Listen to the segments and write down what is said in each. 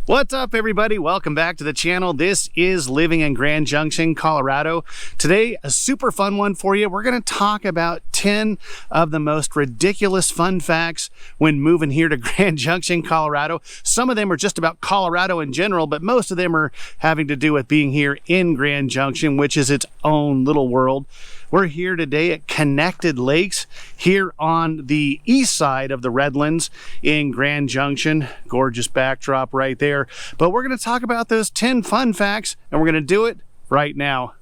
What's up, everybody? Welcome back to the channel. This is Living in Grand Junction, Colorado. Today, a super fun one for you. We're going to talk about 10 of the most ridiculous fun facts when moving here to Grand Junction, Colorado. Some of them are just about Colorado in general, but most of them are having to do with being here in Grand Junction, which is its own little world. We're here today at Connected Lakes here on the east side of the Redlands in Grand Junction. Gorgeous backdrop right there. But we're going to talk about those 10 fun facts, and we're going to do it right now.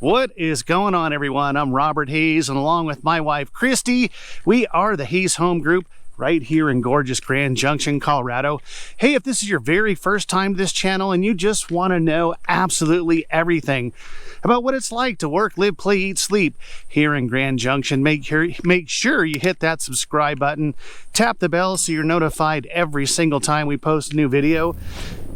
What is going on, everyone? I'm Robert Hayes, and along with my wife, Christie, we are the Hayes Home Group right here in gorgeous Grand Junction, Colorado. Hey, if this is your very first time to this channel and you just want to know absolutely everything about what it's like to work, live, play, eat, sleep here in Grand Junction, make sure you hit that subscribe button, tap the bell so you're notified every single time we post a new video.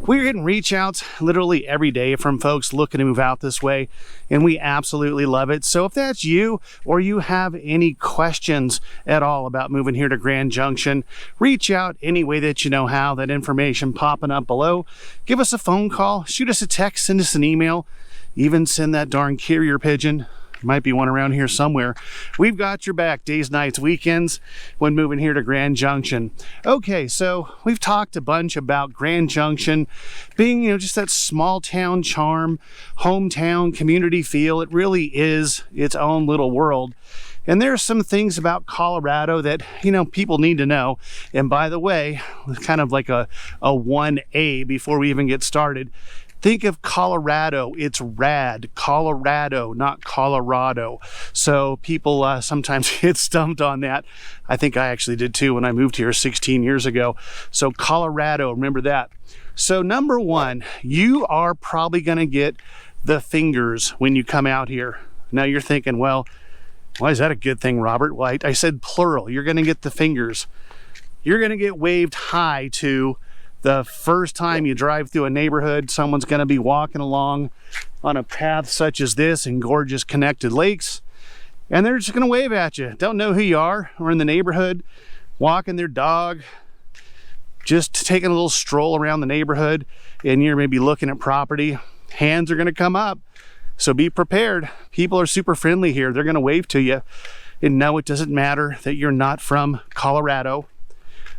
We're getting reach outs literally every day from folks looking to move out this way, and we absolutely love it. So if that's you, or you have any questions at all about moving here to Grand Junction, reach out any way that you know how. That information popping up below. Give us a phone call, shoot us a text, send us an email, even send that darn carrier pigeon. Might be one around here somewhere. We've got your back days, nights, weekends when moving here to Grand Junction. Okay, so we've talked a bunch about Grand Junction being, just that small town charm, hometown community feel. It really is its own little world. And there are some things about Colorado that, people need to know. And by the way, kind of like a 1A before we even get started. Think of Colorado, it's rad, Colorado, not Colorado. So people sometimes get stumped on that. I think I actually did too when I moved here 16 years ago. So Colorado, remember that. So number one, you are probably gonna get the fingers when you come out here. Now you're thinking, well, why is that a good thing, Robert? Well, I said plural, you're gonna get the fingers. You're gonna get waved hi to the first time you drive through a neighborhood. Someone's going to be walking along on a path such as this in gorgeous Connected Lakes, and they're just going to wave at you. Don't know who you are, or in the neighborhood, walking their dog, just taking a little stroll around the neighborhood, and you're maybe looking at property. Hands are going to come up, so be prepared. People are super friendly here. They're going to wave to you, and no, it doesn't matter that you're not from Colorado.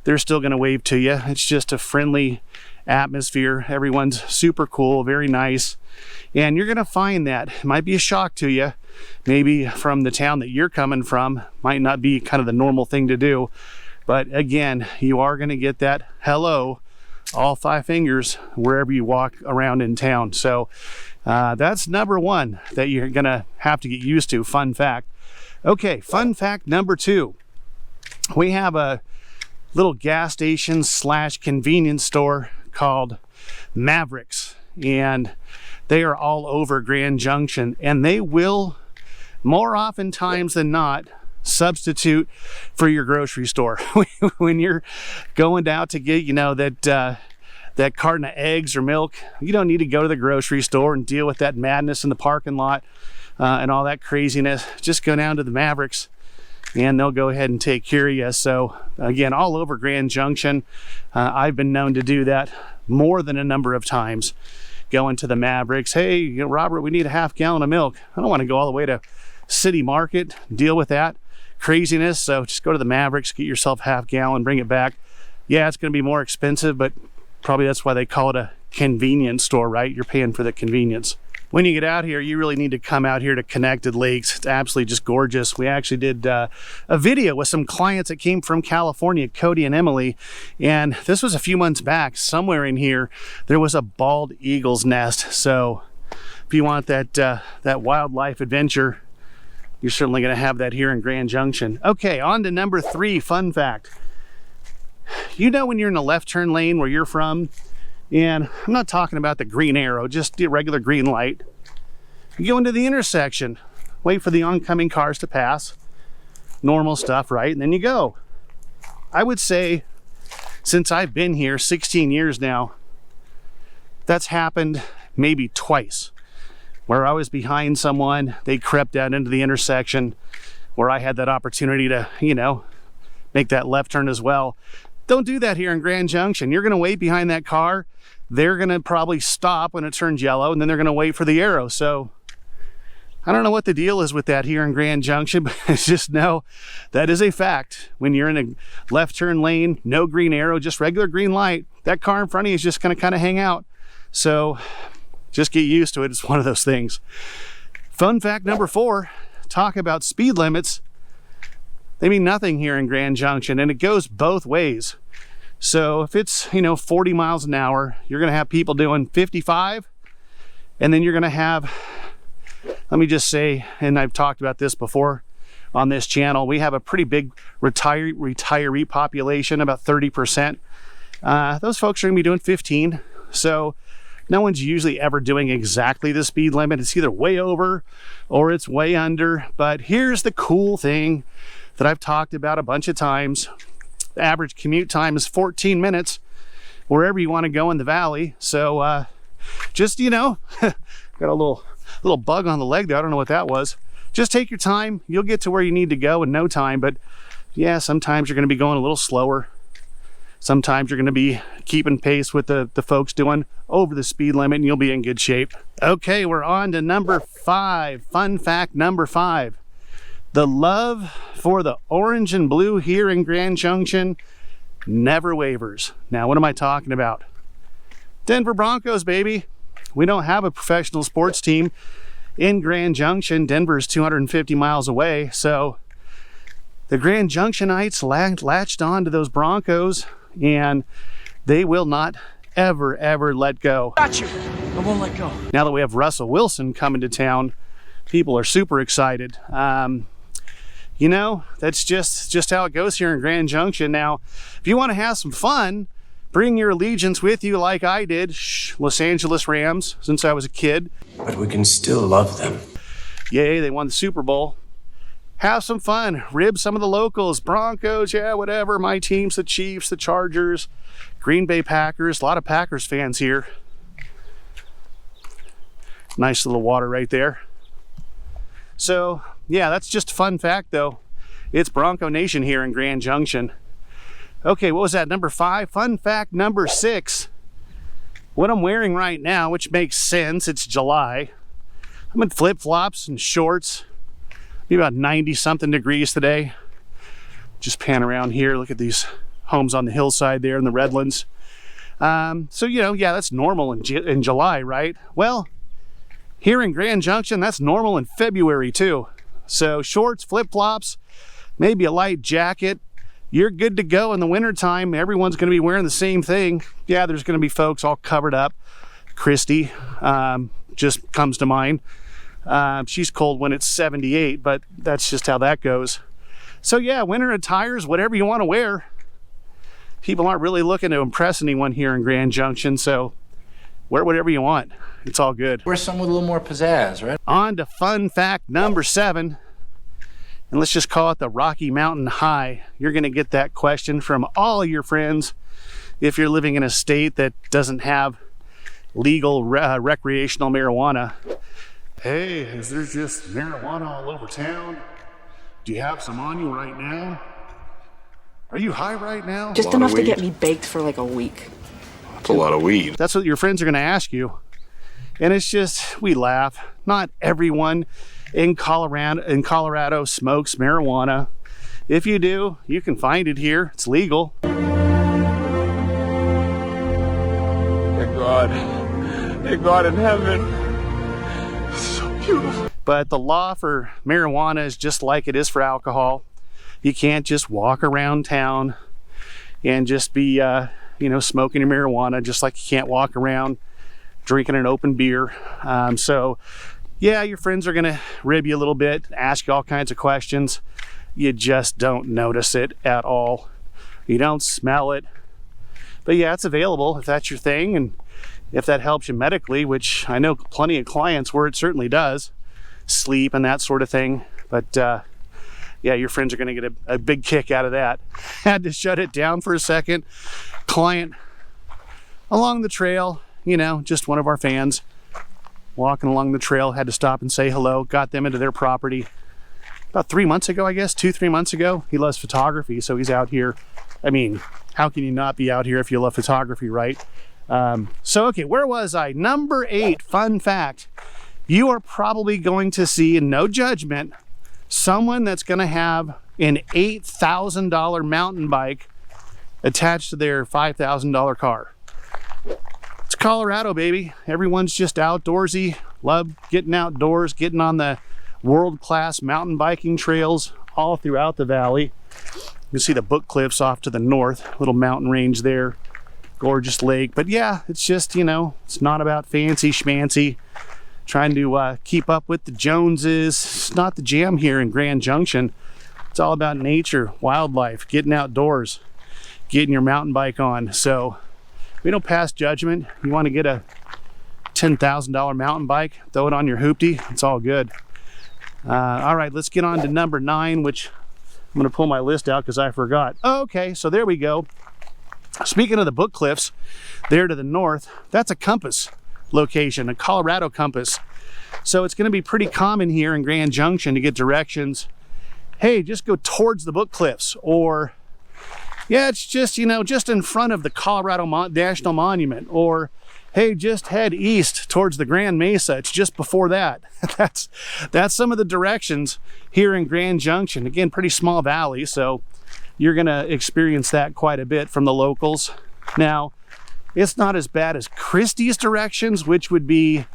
They're still going to wave to you. It's just a friendly atmosphere. Everyone's super cool, very nice. And you're going to find that it might be a shock to you. Maybe from the town that you're coming from, might not be kind of the normal thing to do. But again, you are going to get that hello, all 5 fingers, wherever you walk around in town. So that's number one that you're going to have to get used to. Fun fact. Okay, fun fact number 2. We have a little gas station / convenience store called Mavericks, and they are all over Grand Junction, and they will more oftentimes than not substitute for your grocery store. When you're going out to get that carton of eggs or milk, you don't need to go to the grocery store and deal with that madness in the parking lot and all that craziness. Just go down to the Mavericks and they'll go ahead and take care of you. So again, all over Grand Junction, I've been known to do that more than a number of times. Going to the Mavericks, hey, Robert, we need a half gallon of milk. I don't want to go all the way to City Market, deal with that craziness. So just go to the Mavericks, get yourself a half gallon, bring it back. Yeah, it's going to be more expensive, but probably that's why they call it a convenience store, right? You're paying for the convenience. When you get out here, you really need to come out here to Connected Lakes. It's absolutely just gorgeous. We actually did a video with some clients that came from California, Cody and Emily, and this was a few months back. Somewhere in here, there was a bald eagle's nest. So if you want that wildlife adventure, you're certainly going to have that here in Grand Junction. Okay, on to number 3, fun fact. When you're in a left turn lane where you're from, and I'm not talking about the green arrow, just the regular green light. You go into the intersection, wait for the oncoming cars to pass. Normal stuff, right? And then you go. I would say since I've been here 16 years now, that's happened maybe twice, where I was behind someone, they crept out into the intersection, where I had that opportunity to, you know, make that left turn as well. Don't do that here in Grand Junction. You're gonna wait behind that car. They're gonna probably stop when it turns yellow, and then they're gonna wait for the arrow. So I don't know what the deal is with that here in Grand Junction, but just know that is a fact. When you're in a left turn lane, no green arrow, just regular green light, that car in front of you is just gonna kind of hang out. So just get used to it. It's one of those things. Fun fact number 4, talk about speed limits. They mean nothing here in Grand Junction, and it goes both ways. So if it's, you know, 40 miles an hour, you're gonna have people doing 55, and then you're gonna have, let me just say, and I've talked about this before on this channel, we have a pretty big retiree population, about 30%. Those folks are gonna be doing 15. So no one's usually ever doing exactly the speed limit. It's either way over or it's way under. But here's the cool thing that I've talked about a bunch of times. The average commute time is 14 minutes wherever you want to go in the valley. So just, you know, got a little bug on the leg there. I don't know what that was. Just take your time. You'll get to where you need to go in no time. But yeah, sometimes you're going to be going a little slower. Sometimes you're going to be keeping pace with the folks doing over the speed limit, and you'll be in good shape. Okay, we're on to number 5. Fun fact number 5. The love for the orange and blue here in Grand Junction never wavers. Now, what am I talking about? Denver Broncos, baby. We don't have a professional sports team in Grand Junction. Denver's 250 miles away, so the Grand Junctionites latched on to those Broncos, and they will not ever let go. Got you. I won't let go. Now that we have Russell Wilson coming to town, people are super excited. You know, that's just how it goes here in Grand Junction. Now, if you want to have some fun, bring your allegiance with you like I did. Los Angeles Rams, since I was a kid. But we can still love them. Yay, they won the Super Bowl. Have some fun. Rib some of the locals. Broncos, yeah, whatever. My team's the Chiefs, the Chargers, Green Bay Packers. A lot of Packers fans here. Nice little water right there. So, yeah, that's just a fun fact, though. It's Bronco Nation here in Grand Junction. Okay, what was that? Number 5. Fun fact number 6. What I'm wearing right now, which makes sense, it's July. I'm in flip-flops and shorts. Be about 90-something degrees today. Just pan around here. Look at these homes on the hillside there in the Redlands. So, you know, yeah, that's normal in July, right? Well, here in Grand Junction, that's normal in February too. So shorts, flip-flops, maybe a light jacket. You're good to go in the wintertime. Everyone's going to be wearing the same thing. Yeah, there's going to be folks all covered up. Christie just comes to mind. She's cold when it's 78, but that's just how that goes. So yeah, winter attires, whatever you want to wear. People aren't really looking to impress anyone here in Grand Junction, so wear whatever you want. It's all good. Wear something with a little more pizzazz, right? On to fun fact number 7. And let's just call it the Rocky Mountain High. You're going to get that question from all your friends if you're living in a state that doesn't have legal recreational marijuana. Hey, is there just marijuana all over town? Do you have some on you right now? Are you high right now? Just enough to get me baked for like a week. That's a lot of weed. That's what your friends are going to ask you. And it's just, we laugh. Not everyone in Colorado smokes marijuana. If you do, you can find it here. It's legal. Dear God. Dear God in heaven. It's so beautiful. But the law for marijuana is just like it is for alcohol. You can't just walk around town and just be, you know, smoking your marijuana, just like you can't walk around drinking an open beer. So yeah, your friends are gonna rib you a little bit, ask you all kinds of questions. You just don't notice it at all. You don't smell it. But yeah, it's available if that's your thing, and if that helps you medically, which I know plenty of clients where it certainly does, sleep and that sort of thing. But Yeah, your friends are gonna get a big kick out of that. Had to shut it down for a second. Client along the trail, you know, just one of our fans walking along the trail, had to stop and say hello, got them into their property. About 3 months ago, I guess, 2-3 months ago. He loves photography, so he's out here. I mean, how can you not be out here if you love photography, right? So, okay, where was I? Number 8, fun fact. You are probably going to see, and no judgment, someone that's gonna have an $8,000 mountain bike attached to their $5,000 car. It's Colorado, baby. Everyone's just outdoorsy, love getting outdoors, getting on the world-class mountain biking trails all throughout the valley. You can see the Book Cliffs off to the north, little mountain range there, gorgeous lake. But yeah, it's just, you know, it's not about fancy schmancy, trying to keep up with the Joneses. It's not the jam here in Grand Junction. It's all about nature, wildlife, getting outdoors, getting your mountain bike on. So we don't pass judgment. You want to get a $10,000 mountain bike, throw it on your hoopty, it's all good. All right, let's get on to number 9, which I'm gonna pull my list out because I forgot. Okay, so there we go. Speaking of the Book Cliffs, there to the north, that's a compass location, a Colorado compass. So it's gonna be pretty common here in Grand Junction to get directions. Hey, just go towards the Book Cliffs, or yeah, it's just, you know, just in front of the Colorado National Monument, or hey, just head east towards the Grand Mesa. It's just before that. That's some of the directions here in Grand Junction. Again, pretty small valley, so you're gonna experience that quite a bit from the locals. Now, it's not as bad as Christie's directions, which would be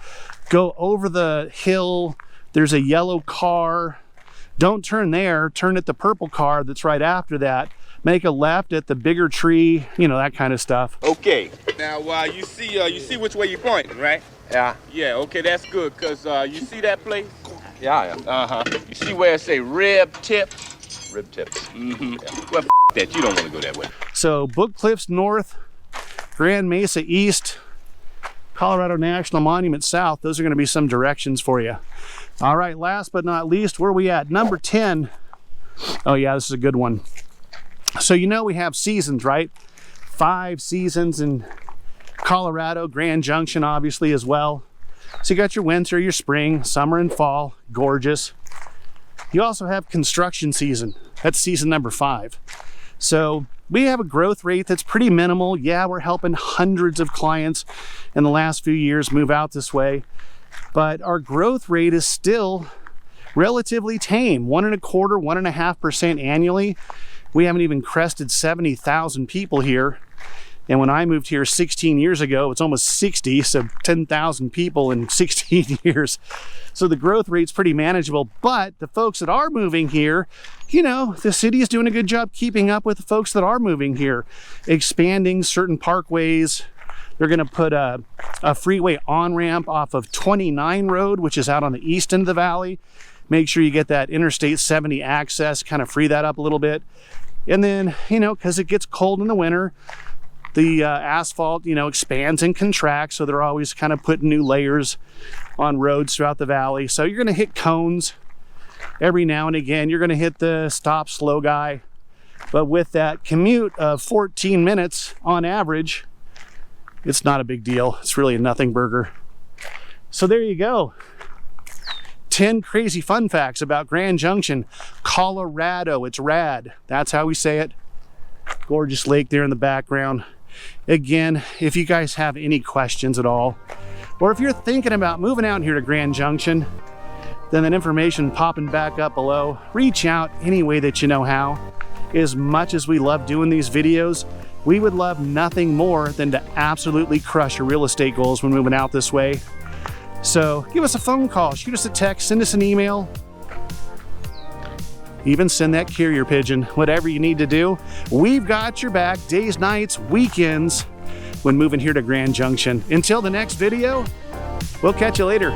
go over the hill, there's a yellow car, don't turn there, turn at the purple car that's right after that, make a left at the bigger tree, you know, that kind of stuff. Okay, now you see which way you're pointing, right? Yeah. Yeah, okay, that's good, because you see that place? Yeah. Uh-huh. You see where it say rib tip? Rib tips. Mm-hmm. Yeah. Well, that, you don't want to go that way. So Book Cliffs north, Grand Mesa east, Colorado National Monument south, those are gonna be some directions for you. All right, last but not least, where are we at? Number 10. Oh yeah, this is a good one. So you know we have seasons, right? 5 seasons in Colorado, Grand Junction obviously as well. So you got your winter, your spring, summer and fall, gorgeous. You also have construction season. That's season number 5. So we have a growth rate that's pretty minimal. Yeah, we're helping hundreds of clients in the last few years move out this way, but our growth rate is still relatively tame, 1.25%, 1.5% annually. We haven't even crested 70,000 people here. And when I moved here 16 years ago, it's almost 60, so 10,000 people in 16 years. So the growth rate's pretty manageable, but the folks that are moving here, you know, the city is doing a good job keeping up with the folks that are moving here, expanding certain parkways. They're gonna put a freeway on-ramp off of 29 Road, which is out on the east end of the valley. Make sure you get that Interstate 70 access, kind of free that up a little bit. And then, you know, because it gets cold in the winter, the asphalt, you know, expands and contracts, so they're always kind of putting new layers on roads throughout the valley. So you're gonna hit cones every now and again. You're gonna hit the stop slow guy. But with that commute of 14 minutes on average, it's not a big deal. It's really a nothing burger. So there you go. 10 crazy fun facts about Grand Junction, Colorado. It's rad. That's how we say it. Gorgeous lake there in the background. Again, if you guys have any questions at all, or if you're thinking about moving out here to Grand Junction, then that information popping back up below, reach out any way that you know how. As much as we love doing these videos, we would love nothing more than to absolutely crush your real estate goals when moving out this way. So give us a phone call, shoot us a text, send us an email, even send that carrier pigeon, whatever you need to do. We've got your back days, nights, weekends when moving here to Grand Junction. Until the next video, we'll catch you later.